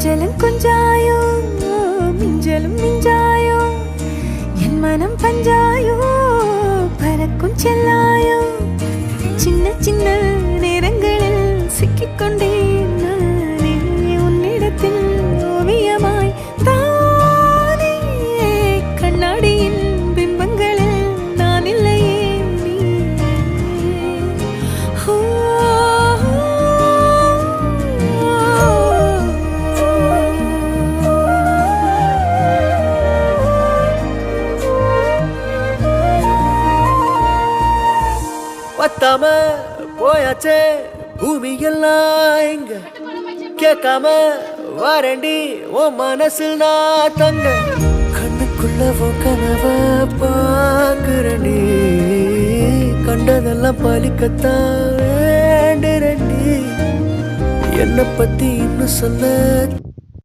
கொஞ்சலும் கொஞ்சாயோ மிஞ்சலும் மிஞ்சாயோ என் மனம் பஞ்சாயோ பறக்கும் செல்லாயோ சின்ன சின்ன நேரங்களில் சிக்கிக்கொண்டேன் நானே உன்னிடத்தில் ஓவியமாய் தானே கண்ணாடியின் பிம்பங்களில் நான் இல்லையே நீ பத்தாம போயாச்சே பூமி எல்லாம் இங்க கேட்காம வாரண்டி உன் மனசில் நான் தங்க கண்ணுக்குள்ள உன் கனவ பாக்குறண்டி கண்டதெல்லாம் பலிக்கத்தான் வேண்டுறண்டி என்னை பத்தி இன்னும் சொல்ல